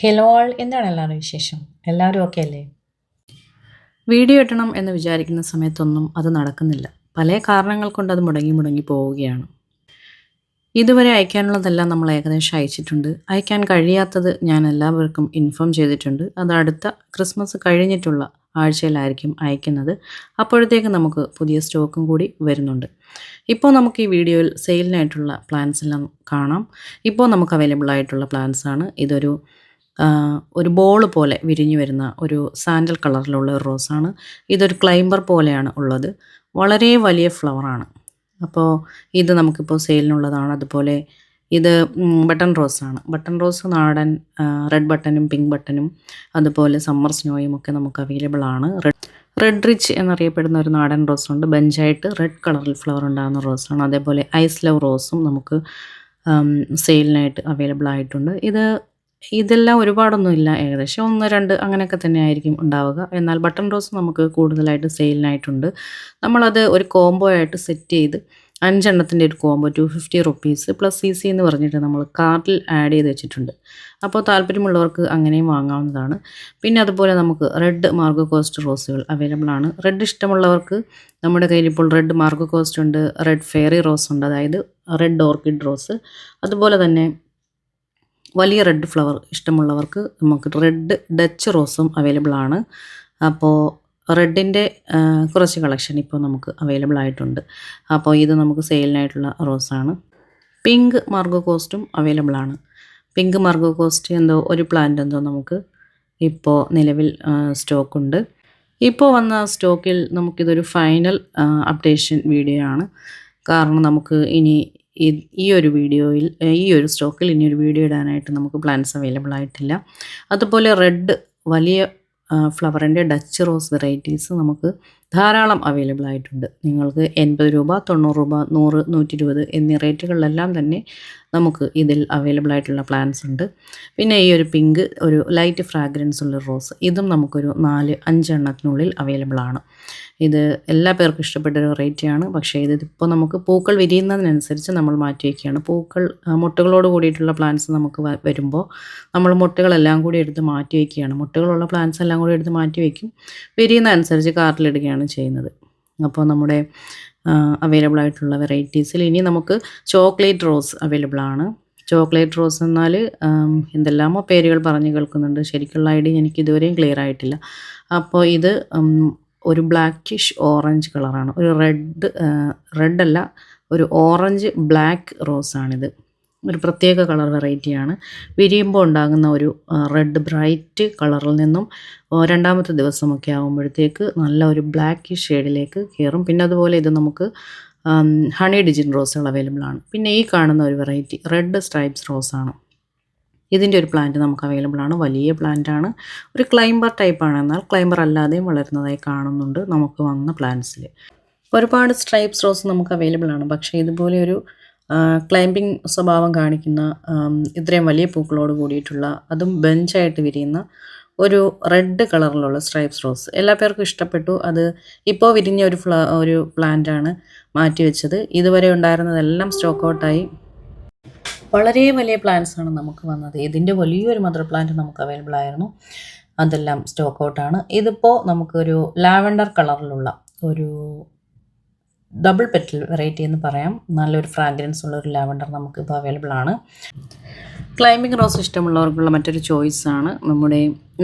Hello all, എന്താണ് എല്ലാവരുടെ വിശേഷം? എല്ലാവരും ഓക്കെ അല്ലേ? വീഡിയോ ഇടണം എന്ന് വിചാരിക്കുന്ന സമയത്തൊന്നും അത് നടക്കുന്നില്ല. പല കാരണങ്ങൾ കൊണ്ട് അത് മുടങ്ങി മുടങ്ങി പോവുകയാണ്. ഇതുവരെ അയക്കാനുള്ളതെല്ലാം നമ്മൾ ഏകദേശം അയച്ചിട്ടുണ്ട്. അയക്കാൻ കഴിയാത്തത് ഞാൻ എല്ലാവർക്കും ഇൻഫോം ചെയ്തിട്ടുണ്ട്. അത് അടുത്ത ക്രിസ്മസ് കഴിഞ്ഞിട്ടുള്ള ആഴ്ചയിലായിരിക്കും അയക്കുന്നത്. അപ്പോഴത്തേക്ക് നമുക്ക് പുതിയ സ്റ്റോക്കും കൂടി വരുന്നുണ്ട്. ഇപ്പോൾ നമുക്ക് ഈ വീഡിയോയിൽ സെയിലിനായിട്ടുള്ള പ്ലാൻസ് എല്ലാം കാണാം. ഇപ്പോൾ നമുക്ക് അവൈലബിൾ ആയിട്ടുള്ള പ്ലാൻസ് ആണ്. ഒരു ബോൾ പോലെ വിരിഞ്ഞു വരുന്ന ഒരു സാൻഡൽ കളറിലുള്ള ഒരു റോസാണ്. ഇതൊരു ക്ലൈംബർ പോലെയാണ് ഉള്ളത്. വളരെ വലിയ ഫ്ലവറാണ്. അപ്പോൾ ഇത് നമുക്കിപ്പോൾ സെയിലിനുള്ളതാണ്. അതുപോലെ ഇത് ബട്ടൺ റോസാണ്. ബട്ടൺ റോസ് നാടൻ റെഡ് ബട്ടനും പിങ്ക് ബട്ടനും അതുപോലെ സമ്മർ സ്നോയും ഒക്കെ നമുക്ക് അവൈലബിൾ ആണ്. റെഡ് റിച്ച് എന്നറിയപ്പെടുന്ന ഒരു നാടൻ റോസുണ്ട്. ബഞ്ചായിട്ട് റെഡ് കളറിൽ ഫ്ലവർ ഉണ്ടാകുന്ന റോസാണ്. അതേപോലെ ഐസ് ലവ് റോസും നമുക്ക് സെയിലിനായിട്ട് അവൈലബിൾ ആയിട്ടുണ്ട്. ഇതെല്ലാം ഒരുപാടൊന്നുമില്ല, ഏകദേശം 1, 2 അങ്ങനെയൊക്കെ തന്നെ ആയിരിക്കും ഉണ്ടാവുക. എന്നാൽ ബട്ടൺ റോസ് നമുക്ക് കൂടുതലായിട്ട് സെയിലിനായിട്ടുണ്ട്. നമ്മളത് ഒരു കോംബോ ആയിട്ട് സെറ്റ് ചെയ്ത് 5 എണ്ണത്തിൻ്റെ ഒരു കോംബോ 250 റുപ്പീസ് പ്ലസ് CC എന്ന് പറഞ്ഞിട്ട് നമ്മൾ കാർട്ടിൽ ആഡ് ചെയ്ത് വെച്ചിട്ടുണ്ട്. അപ്പോൾ താല്പര്യമുള്ളവർക്ക് അങ്ങനെയും വാങ്ങാവുന്നതാണ്. പിന്നെ അതുപോലെ നമുക്ക് റെഡ് മാർഗോ കോസ്റ്റ് റോസുകൾ അവൈലബിൾ ആണ്. റെഡ് ഇഷ്ടമുള്ളവർക്ക് നമ്മുടെ കയ്യിൽ ഇപ്പോൾ റെഡ് മാർഗോ കോസ്റ്റ് ഉണ്ട്, റെഡ് ഫെയറി റോസ് ഉണ്ട്, അതായത് റെഡ് ഓർക്കിഡ് റോസ്. അതുപോലെ തന്നെ വലിയ റെഡ് ഫ്ലവർ ഇഷ്ടമുള്ളവർക്ക് നമുക്ക് റെഡ് ഡച്ച് റോസും അവൈലബിൾ ആണ്. അപ്പോൾ റെഡിൻ്റെ കുറച്ച് കളക്ഷൻ ഇപ്പോൾ നമുക്ക് അവൈലബിൾ ആയിട്ടുണ്ട്. അപ്പോൾ ഇത് നമുക്ക് സെയിലിനായിട്ടുള്ള റോസാണ്. പിങ്ക് മാർഗോ കോസ്റ്റും അവൈലബിൾ ആണ്. പിങ്ക് മാർഗോ കോസ്റ്റ് ഒരു പ്ലാന്റ് നമുക്ക് ഇപ്പോൾ നിലവിൽ സ്റ്റോക്കുണ്ട്. ഇപ്പോൾ വന്ന സ്റ്റോക്കിൽ നമുക്കിതൊരു ഫൈനൽ അപ്ഡേഷൻ വീഡിയോ ആണ്. കാരണം നമുക്ക് ഇനി ഈ ഒരു സ്റ്റോക്കിൽ ഇനിയൊരു വീഡിയോ ഇടാനായിട്ട് നമുക്ക് പ്ലാൻസ് അവൈലബിൾ ആയിട്ടില്ല. അതുപോലെ റെഡ് വലിയ ഫ്ലവറിൻ്റെ ഡച്ച് റോസ് വെറൈറ്റീസ് നമുക്ക് ധാരാളം അവൈലബിൾ ആയിട്ടുണ്ട്. നിങ്ങൾക്ക് 80 രൂപ, 90 രൂപ, 100, 120 എന്നീ റേറ്റുകളിലെല്ലാം തന്നെ നമുക്ക് ഇതിൽ അവൈലബിൾ ആയിട്ടുള്ള പ്ലാൻസ് ഉണ്ട്. പിന്നെ ഈ ഒരു പിങ്ക് ഒരു ലൈറ്റ് ഫ്രാഗ്രൻസ് ഉള്ള റോസ്, ഇതും നമുക്കൊരു 4-5 എണ്ണത്തിനുള്ളിൽ അവൈലബിൾ ആണ്. ഇത് എല്ലാ പേർക്കും ഇഷ്ടപ്പെട്ട ഒരു വെറൈറ്റിയാണ്. പക്ഷേ ഇതിപ്പോൾ നമുക്ക് പൂക്കൾ വിരിയുന്നതിനനുസരിച്ച് നമ്മൾ മാറ്റി വയ്ക്കുകയാണ്. മുട്ടുകളോട് കൂടിയിട്ടുള്ള പ്ലാന്റ്സ് നമുക്ക് വരുമ്പോൾ നമ്മൾ മുട്ടുകളെല്ലാം കൂടി എടുത്ത് മാറ്റി വയ്ക്കുകയാണ്. മുട്ടുകളുള്ള പ്ലാന്റ്സ് എല്ലാം കൂടി എടുത്ത് മാറ്റി വയ്ക്കും. വിരിയുന്ന അനുസരിച്ച് കാർട്ടിലിടുകയാണ് ചെയ്യുന്നത്. അപ്പോൾ നമ്മുടെ അവൈലബിൾ ആയിട്ടുള്ള വെറൈറ്റീസിൽ ഇനി നമുക്ക് ചോക്ലേറ്റ് റോസ് അവൈലബിൾ ആണ്. ചോക്ലേറ്റ് റോസ് എന്നാൽ എന്തെല്ലാമോ പേരുകൾ പറഞ്ഞ് കേൾക്കുന്നുണ്ട്. ശരിക്കുള്ള ഐഡിയ എനിക്ക് ഇതുവരെയും ക്ലിയർ ആയിട്ടില്ല. അപ്പോൾ ഇത് ഒരു ബ്ലാക്കിഷ് ഓറഞ്ച് കളറാണ്. ഒരു റെഡല്ല, ഒരു ഓറഞ്ച് ബ്ലാക്ക് റോസാണിത്. ഒരു പ്രത്യേക കളർ വെറൈറ്റിയാണ്. വിരിയുമ്പോൾ ഉണ്ടാകുന്ന ഒരു റെഡ് ബ്രൈറ്റ് കളറിൽ നിന്നും രണ്ടാമത്തെ ദിവസമൊക്കെ ആകുമ്പോഴത്തേക്ക് നല്ല ഒരു ബ്ലാക്ക് ഷെയ്ഡിലേക്ക് കയറും. പിന്നെ അതുപോലെ ഇത് നമുക്ക് ഹണി ഡിജിൻ റോസുകൾ അവൈലബിൾ ആണ്. പിന്നെ ഈ കാണുന്ന ഒരു വെറൈറ്റി റെഡ് സ്ട്രൈപ്സ് റോസാണ്. ഇതിൻ്റെ ഒരു പ്ലാന്റ് നമുക്ക് അവൈലബിൾ ആണ്. വലിയ പ്ലാന്റാണ്. ഒരു ക്ലൈംബർ ടൈപ്പാണ്. എന്നാൽ ക്ലൈംബർ അല്ലാതെയും വളരുന്നതായി കാണുന്നുണ്ട് നമുക്ക് വന്ന പ്ലാന്റ്സിൽ. ഒരുപാട് സ്ട്രൈപ്സ് റോസ് നമുക്ക് അവൈലബിൾ ആണ്. പക്ഷേ ഇതുപോലെ ഒരു ക്ലൈംബിംഗ് സ്വഭാവം കാണിക്കുന്ന ഇത്രയും വലിയ പൂക്കളോട് കൂടിയിട്ടുള്ള, അതും ബെഞ്ചായിട്ട് വിരിയുന്ന ഒരു റെഡ് കളറിലുള്ള സ്ട്രൈപ്സ് റോസ് എല്ലാ പേർക്കും ഇഷ്ടപ്പെട്ടു. അത് ഇപ്പോൾ വിരിഞ്ഞ ഒരു പ്ലാന്റാണ് മാറ്റി വെച്ചത്. ഇതുവരെ ഉണ്ടായിരുന്നതെല്ലാം സ്റ്റോക്ക് ഔട്ടായി. വളരെ വലിയ പ്ലാന്റ്സാണ് നമുക്ക് വന്നത്. ഇതിൻ്റെ വലിയൊരു മദർ പ്ലാന്റ് നമുക്ക് അവൈലബിൾ ആയിരുന്നു. അതെല്ലാം സ്റ്റോക്ക് ഔട്ടാണ്. ഇതിപ്പോൾ നമുക്കൊരു ലാവൻഡർ കളറിലുള്ള ഒരു ഡബിൾ പെറ്റൽ വെറൈറ്റി എന്ന് പറയാം. നല്ലൊരു ഫ്രാഗ്രൻസ് ഉള്ള ഒരു ലാവൻഡർ നമുക്കിപ്പോൾ അവൈലബിൾ ആണ്. ക്ലൈംബിംഗ് റോസ് ഇഷ്ടമുള്ളവർക്കുള്ള മറ്റൊരു ചോയ്സാണ് നമ്മുടെ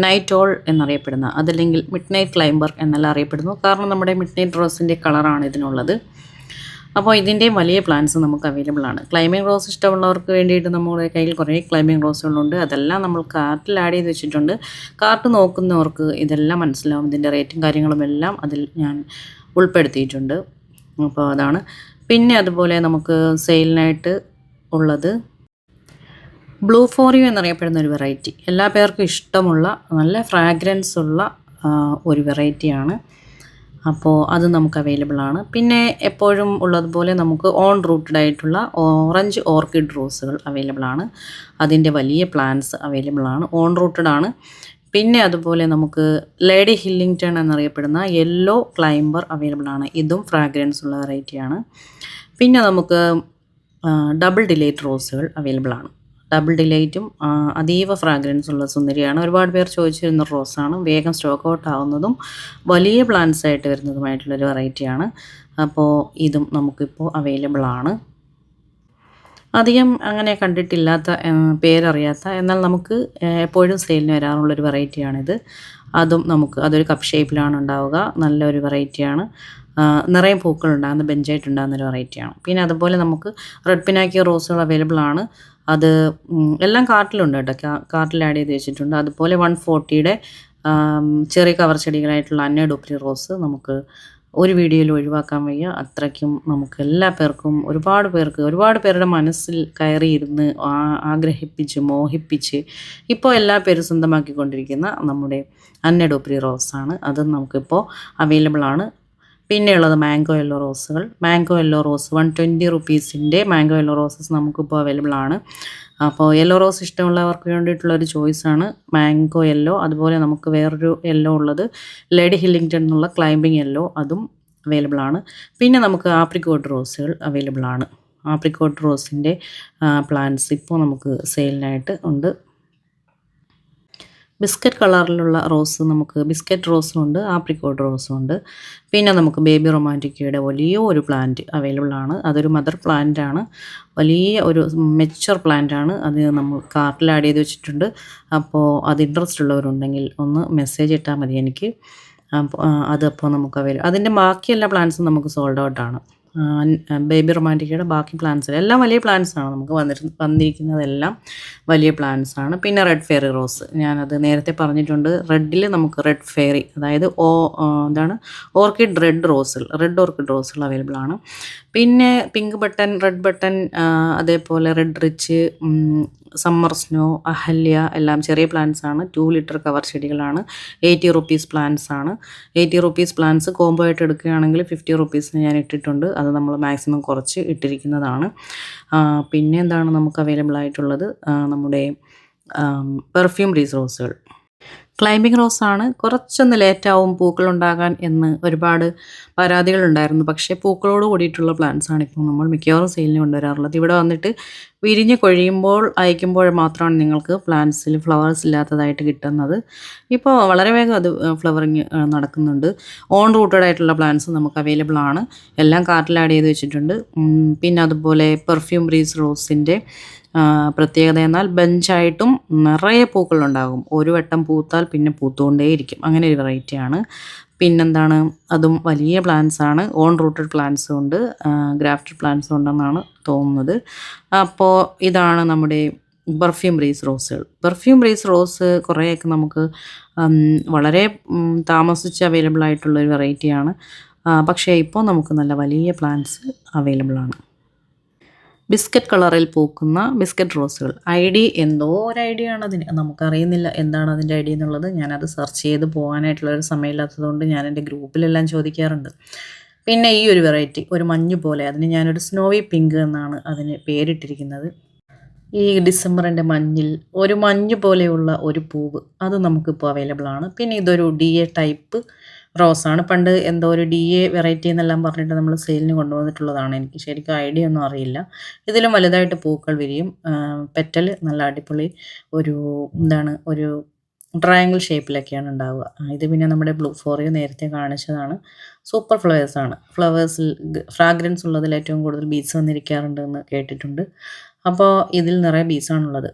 നൈറ്റ് ഓൾ എന്നറിയപ്പെടുന്ന, അതല്ലെങ്കിൽ മിഡ് നൈറ്റ് ക്ലൈംബർ എന്നെല്ലാം അറിയപ്പെടുന്നു. കാരണം നമ്മുടെ മിഡ് നൈറ്റ് റോസിൻ്റെ കളറാണ് ഇതിനുള്ളത്. അപ്പോൾ ഇതിൻ്റെയും വലിയ പ്ലാന്റ്സ് നമുക്ക് അവൈലബിൾ ആണ്. ക്ലൈംബിംഗ് റോസ് ഇഷ്ടമുള്ളവർക്ക് വേണ്ടിയിട്ട് നമ്മുടെ കയ്യിൽ കുറേ ക്ലൈംബിംഗ് റോസുകളുണ്ട്. അതെല്ലാം നമ്മൾ കാർട്ടിൽ ആഡ് ചെയ്ത് വെച്ചിട്ടുണ്ട്. കാർട്ട് നോക്കുന്നവർക്ക് ഇതെല്ലാം മനസ്സിലാവും. ഇതിൻ്റെ റേറ്റും കാര്യങ്ങളും എല്ലാം അതിൽ ഞാൻ ഉൾപ്പെടുത്തിയിട്ടുണ്ട്. അപ്പോൾ അതാണ്. പിന്നെ അതുപോലെ നമുക്ക് സെയിലിനായിട്ട് ഉള്ളത് ബ്ലൂ ഫോർ യു എന്നറിയപ്പെടുന്ന ഒരു വെറൈറ്റി. എല്ലാ പേർക്കും ഇഷ്ടമുള്ള നല്ല ഫ്രാഗ്രൻസ് ഉള്ള ഒരു വെറൈറ്റിയാണ്. അപ്പോൾ അത് നമുക്ക് അവൈലബിൾ ആണ്. പിന്നെ എപ്പോഴും ഉള്ളതുപോലെ നമുക്ക് ഓൺ റൂട്ടഡ് ആയിട്ടുള്ള ഓറഞ്ച് ഓർക്കിഡ് റോസുകൾ അവൈലബിൾ ആണ്. അതിൻ്റെ വലിയ പ്ലാന്റ്സ് അവൈലബിൾ ആണ്, ഓൺ റൂട്ടഡ് ആണ്. പിന്നെ അതുപോലെ നമുക്ക് ലേഡി ഹില്ലിംഗ്ടൺ എന്നറിയപ്പെടുന്ന യെല്ലോ ക്ലൈംബർ അവൈലബിൾ ആണ്. ഇതും ഫ്രാഗ്രൻസ് ഉള്ള വെറൈറ്റിയാണ്. പിന്നെ നമുക്ക് ഡബിൾ ഡിലേറ്റ് റോസുകൾ അവൈലബിൾ ആണ്. ഡബിൾ ഡിലൈറ്റും അതീവ ഫ്രാഗ്രൻസ് ഉള്ള സുന്ദരിയാണ്. ഒരുപാട് പേർ ചോദിച്ചിരുന്ന റോസാണ്. വേഗം സ്റ്റോക്ക് ഔട്ട് ആവുന്നതും വലിയ പ്ലാന്റ്സ് ആയിട്ട് വരുന്നതുമായിട്ടുള്ളൊരു വെറൈറ്റിയാണ്. അപ്പോൾ ഇതും നമുക്കിപ്പോൾ അവൈലബിൾ ആണ്. അധികം അങ്ങനെ കണ്ടിട്ടില്ലാത്ത പേരറിയാത്ത എന്നാൽ നമുക്ക് എപ്പോഴും സെയിലിന് വരാറുള്ളൊരു വെറൈറ്റിയാണിത്. അതൊരു കപ്പ് ഷേപ്പിലാണ് ഉണ്ടാവുക. നല്ലൊരു വെറൈറ്റിയാണ്. നിറയെ പൂക്കളുണ്ടാകുന്ന ബെഞ്ചായിട്ടുണ്ടാകുന്നൊരു വെറൈറ്റിയാണ്. പിന്നെ അതുപോലെ നമുക്ക് റെഡ് പിനാക്കിയോ റോസുകൾ അവൈലബിൾ ആണ്. അത് എല്ലാം കാർട്ടിലുണ്ട് കേട്ടോ. കാർട്ടിൽ ആഡ് ചെയ്ത് വെച്ചിട്ടുണ്ട്. അതുപോലെ 140യുടെ ചെറിയ കവർ ചെടികളായിട്ടുള്ള അന്ന ഡുപ്രി റോസ് നമുക്ക് ഒരു വീഡിയോയിൽ ഒഴിവാക്കാൻ വയ്യ. അത്രയ്ക്കും നമുക്ക് എല്ലാ പേർക്കും ഒരുപാട് പേരുടെ മനസ്സിൽ കയറിയിരുന്ന് ആഗ്രഹിപ്പിച്ച് മോഹിപ്പിച്ച് ഇപ്പോൾ എല്ലാ പേരും സ്വന്തമാക്കിക്കൊണ്ടിരിക്കുന്ന നമ്മുടെ അന്ന ഡുപ്രി റോസാണ്. അതും നമുക്കിപ്പോൾ അവൈലബിൾ ആണ്. പിന്നെയുള്ളത് മാംഗോ യെല്ലോ റോസുകൾ. മാംഗോ യെല്ലോ റോസ് 120 റുപ്പീസിൻ്റെ മാംഗോ യെല്ലോ റോസസ് നമുക്കിപ്പോൾ അവൈലബിൾ ആണ്. അപ്പോൾ യെല്ലോ റോസ് ഇഷ്ടമുള്ളവർക്ക് വേണ്ടിയിട്ടുള്ളൊരു ചോയ്സാണ് മാംഗോ യെല്ലോ. അതുപോലെ നമുക്ക് വേറൊരു യെല്ലോ ഉള്ളത് ലേഡി ഹില്ലിങ്ടൺ എന്നുള്ള ക്ലൈംബിംഗ് യെല്ലോ, അതും അവൈലബിൾ ആണ്. പിന്നെ നമുക്ക് ആപ്രിക്കോട്ട് റോസുകൾ അവൈലബിൾ ആണ്. ആപ്രിക്കോട്ട് റോസിൻ്റെ പ്ലാന്റ്സ് ഇപ്പോൾ നമുക്ക് സെയിലിനായിട്ട് ഉണ്ട്. ബിസ്ക്കറ്റ് കളറിലുള്ള റോസ് നമുക്ക് ബിസ്ക്കറ്റ് റോസും ഉണ്ട്, ആപ്രിക്കോട്ട് റോസും ഉണ്ട്. പിന്നെ നമുക്ക് ബേബി റൊമാൻറ്റിക്കയുടെ വലിയ ഒരു പ്ലാന്റ് അവൈലബിൾ ആണ്. അതൊരു മദർ പ്ലാന്റ് ആണ്. വലിയ ഒരു മെച്ചർ പ്ലാന്റ് ആണ്. അത് നമ്മൾ കാർട്ടിൽ ആഡ് ചെയ്ത് വെച്ചിട്ടുണ്ട്. അപ്പോൾ അത് ഇൻട്രസ്റ്റ് ഉള്ളവരുണ്ടെങ്കിൽ ഒന്ന് മെസ്സേജ് ഇട്ടാൽ മതി എനിക്ക്. അതപ്പോൾ നമുക്ക് അതിൻ്റെ ബാക്കി എല്ലാ പ്ലാന്റ്സും നമുക്ക് സോൾഡ് ഔട്ടാണ്. ബേബി റൊമാൻറ്റിക്കയുടെ ബാക്കി പ്ലാന്റ്സ് എല്ലാം വലിയ പ്ലാന്റ്സ് ആണ്. നമുക്ക് വന്നിരിക്കുന്നതെല്ലാം വലിയ പ്ലാന്റ്സ് ആണ്. പിന്നെ റെഡ് ഫെയറി റോസ് ഞാനത് നേരത്തെ പറഞ്ഞിട്ടുണ്ട്. റെഡിൽ നമുക്ക് റെഡ് ഫെയറി, അതായത് ഓർക്കിഡ് റെഡ് ഓർക്കിഡ് റോസുകൾ അവൈലബിൾ ആണ്. പിന്നെ പിങ്ക് ബട്ടൺ, റെഡ് ബട്ടൺ, അതേപോലെ red rich, summer snow, Ahalya എല്ലാം ചെറിയ പ്ലാന്റ്സ് ആണ്. 2 ലിറ്റർ കവർ ചെടികളാണ്. 80 റുപ്പീസ് പ്ലാന്റ്സ് ആണ്. 80 റുപ്പീസ് പ്ലാന്റ്സ് കോംബോ ആയിട്ട് എടുക്കുകയാണെങ്കിൽ 50 റുപ്പീസിന് ഞാൻ ഇട്ടിട്ടുണ്ട്. അത് നമ്മൾ മാക്സിമം കുറച്ച് ഇട്ടിരിക്കുന്നതാണ്. പിന്നെ എന്താണ് നമുക്ക് അവൈലബിൾ ആയിട്ടുള്ളത്? നമ്മുടെ പെർഫ്യൂം റീസ് റോസുകൾ. ക്ലൈംബിംഗ് റോസാണ്. കുറച്ചൊന്ന് ലേറ്റാവും പൂക്കളുണ്ടാകാൻ എന്ന് ഒരുപാട് പരാതികളുണ്ടായിരുന്നു. പക്ഷേ പൂക്കളോട് കൂടിയിട്ടുള്ള പ്ലാന്റ്സാണ് ഇപ്പോൾ നമ്മൾ മിക്കവാറും സെയിലിന് കൊണ്ടുവരാറുള്ളത്. ഇവിടെ വന്നിട്ട് വിരിഞ്ഞ് കൊഴിയുമ്പോൾ അയക്കുമ്പോൾ മാത്രമാണ് നിങ്ങൾക്ക് പ്ലാന്റ്സിൽ ഫ്ലവേഴ്സ് ഇല്ലാത്തതായിട്ട് കിട്ടുന്നത്. ഇപ്പോൾ വളരെ വേഗം അത് ഫ്ലവറിങ് നടക്കുന്നുണ്ട്. ഓൺ റൂട്ടഡ് ആയിട്ടുള്ള പ്ലാന്റ്സ് നമുക്ക് അവൈലബിൾ ആണ്. എല്ലാം കാർട്ടിൽ ആഡ് ചെയ്ത് വെച്ചിട്ടുണ്ട്. പിന്നെ അതുപോലെ പെർഫ്യൂം റീസ് റോസിൻ്റെ പ്രത്യേകത എന്നാൽ ബെഞ്ചായിട്ടും നിറയെ പൂക്കളുണ്ടാകും. ഒരു വട്ടം പൂത്താൽ പിന്നെ പൂത്തുകൊണ്ടേയിരിക്കും. അങ്ങനെ ഒരു വെറൈറ്റിയാണ്. പിന്നെന്താണ്, അതും വലിയ പ്ലാന്റ്സ് ആണ്. ഓൺ റൂട്ടഡ് പ്ലാന്റ്സും ഉണ്ട്, ഗ്രാഫ്റ്റഡ് പ്ലാന്റ്സും ഉണ്ടെന്നാണ് തോന്നുന്നത്. അപ്പോൾ ഇതാണ് നമ്മുടെ പെർഫ്യൂം റീസ് റോസുകൾ. പെർഫ്യൂം റീസ് റോസ് കുറേയൊക്കെ നമുക്ക് വളരെ താമസിച്ച് അവൈലബിൾ ആയിട്ടുള്ളൊരു വെറൈറ്റിയാണ്. പക്ഷേ ഇപ്പോൾ നമുക്ക് നല്ല വലിയ പ്ലാന്റ്സ് അവൈലബിൾ ആണ്. ബിസ്ക്കറ്റ് കളറിൽ പൂക്കുന്ന ബിസ്ക്കറ്റ് റോസുകൾ. എന്തോ ഒരു ഐഡിയ ആണ് അതിന്. നമുക്കറിയുന്നില്ല എന്താണ് അതിൻ്റെ ഐഡിയ എന്നുള്ളത്. ഞാനത് സെർച്ച് ചെയ്ത് പോകാനായിട്ടുള്ളൊരു സമയമില്ലാത്തതുകൊണ്ട് ഞാൻ എൻ്റെ ഗ്രൂപ്പിലെല്ലാം ചോദിക്കാറുണ്ട്. പിന്നെ ഈ ഒരു വെറൈറ്റി ഒരു മഞ്ഞ് പോലെ, അതിന് ഞാനൊരു സ്നോവി പിങ്ക് എന്നാണ് അതിന് പേരിട്ടിരിക്കുന്നത്. ഈ ഡിസംബറിൻ്റെ മഞ്ഞിൽ ഒരു മഞ്ഞ് പോലെയുള്ള ഒരു പൂവ്, അത് നമുക്കിപ്പോൾ അവൈലബിൾ ആണ്. പിന്നെ ഇതൊരു DA ടൈപ്പ് റോസാണ്. പണ്ട് എന്തോ ഒരു DA വെറൈറ്റി എന്നെല്ലാം പറഞ്ഞിട്ട് നമ്മൾ സെയിലിന് കൊണ്ടുവന്നിട്ടുള്ളതാണ്. എനിക്ക് ശരിക്കും ഐഡിയ ഒന്നും അറിയില്ല. ഇതിലും വലുതായിട്ട് പൂക്കൾ വിരിയും. പെറ്റൽ നല്ല അടിപൊളി ഒരു ട്രയാങ്കിൾ ഷേപ്പിലൊക്കെയാണ് ഉണ്ടാവുക. ഇത് പിന്നെ നമ്മുടെ ബ്ലൂ ഫോറിയോ നേരത്തെ കാണിച്ചതാണ്. സൂപ്പർ ഫ്ലവേഴ്സാണ്. ഫ്ലവേഴ്സിൽ ഫ്രാഗ്രൻസ് ഉള്ളതിൽ ഏറ്റവും കൂടുതൽ ബീസ് വന്നിരിക്കാറുണ്ട് എന്ന് കേട്ടിട്ടുണ്ട്. അപ്പോൾ ഇതിൽ നിറയെ ബീസാണുള്ളത്.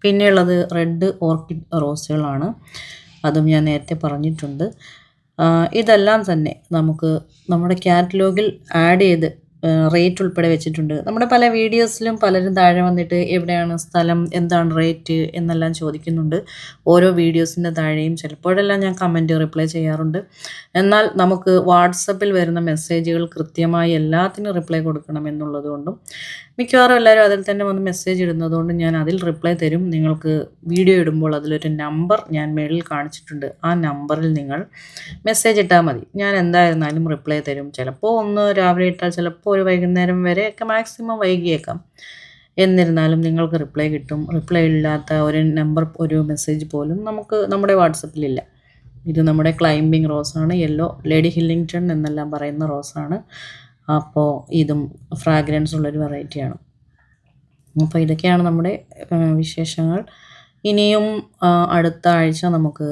പിന്നെയുള്ളത് റെഡ് ഓർക്കിഡ് റോസുകളാണ്. അതും ഞാൻ നേരത്തെ പറഞ്ഞിട്ടുണ്ട്. ഇതെല്ലാം തന്നെ നമുക്ക് നമ്മുടെ കാറ്റലോഗിൽ ആഡ് ചെയ്ത് റേറ്റ് ഉൾപ്പെടെ വെച്ചിട്ടുണ്ട്. നമ്മുടെ പല വീഡിയോസിലും പലരും താഴെ വന്നിട്ട് എവിടെയാണ് സ്ഥലം, എന്താണ് റേറ്റ് എന്നെല്ലാം ചോദിക്കുന്നുണ്ട്. ഓരോ വീഡിയോസിൻ്റെ താഴെയും ചിലപ്പോഴെല്ലാം ഞാൻ കമൻറ്റ് റിപ്ലൈ ചെയ്യാറുണ്ട്. എന്നാൽ നമുക്ക് വാട്സപ്പിൽ വരുന്ന മെസ്സേജുകൾ കൃത്യമായി എല്ലാത്തിനും റിപ്ലൈ കൊടുക്കണം എന്നുള്ളതുകൊണ്ടും മിക്കവാറും എല്ലാവരും അതിൽ തന്നെ വന്ന് മെസ്സേജ് ഇടുന്നതുകൊണ്ട് ഞാൻ അതിൽ റിപ്ലൈ തരും. നിങ്ങൾക്ക് വീഡിയോ ഇടുമ്പോൾ അതിലൊരു നമ്പർ ഞാൻ മേളിൽ കാണിച്ചിട്ടുണ്ട്. ആ നമ്പറിൽ നിങ്ങൾ മെസ്സേജ് ഇട്ടാൽ മതി. ഞാൻ എന്തായിരുന്നാലും റിപ്ലൈ തരും. ചിലപ്പോൾ ഒന്ന് രാവിലെ ഇട്ടാൽ ചിലപ്പോൾ ഒരു വൈകുന്നേരം വരെയൊക്കെ മാക്സിമം വൈകിയേക്കാം. എന്നിരുന്നാലും നിങ്ങൾക്ക് റിപ്ലൈ കിട്ടും. റിപ്ലൈ ഇല്ലാത്ത ഒരു മെസ്സേജ് പോലും നമ്മുടെ വാട്സപ്പിലില്ല. ഇത് നമ്മുടെ ക്ലൈംബിംഗ് റോസാണ്. യെല്ലോ ലേഡി ഹില്ലിങ്ടൺ എന്നെല്ലാം പറയുന്ന റോസാണ്. അപ്പോൾ ഇതും ഫ്രാഗ്രൻസ് ഉള്ളൊരു വെറൈറ്റിയാണ്. അപ്പോൾ ഇതൊക്കെയാണ് നമ്മുടെ വിശേഷങ്ങൾ. ഇനിയും അടുത്ത ആഴ്ച നമുക്ക്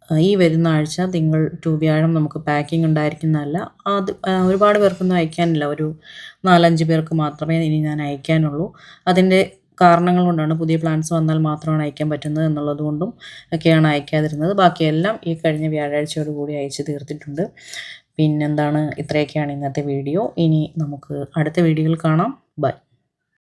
ഈ വരുന്ന ആഴ്ച തിങ്കൾ ടു വ്യാഴം നമുക്ക് പാക്കിംഗ് ഉണ്ടായിരിക്കുന്നതല്ല. അത് ഒരുപാട് പേർക്കൊന്നും അയക്കാനില്ല. ഒരു 4-5 പേർക്ക് മാത്രമേ ഇനി ഞാൻ അയക്കാനുള്ളൂ. അതിൻ്റെ കാരണങ്ങൾ കൊണ്ടാണ്, പുതിയ പ്ലാൻസ് വന്നാൽ മാത്രമാണ് അയക്കാൻ പറ്റുന്നത് എന്നുള്ളത് കൊണ്ടും ഒക്കെയാണ് അയക്കാതിരുന്നത്. ബാക്കിയെല്ലാം ഈ കഴിഞ്ഞ വ്യാഴാഴ്ചയോട് കൂടി അയച്ച് തീർത്തിട്ടുണ്ട്. പിന്നെന്താണ്, ഇത്രയൊക്കെയാണ് ഇന്നത്തെ വീഡിയോ. ഇനി നമുക്ക് അടുത്ത വീഡിയോയിൽ കാണാം. ബൈ.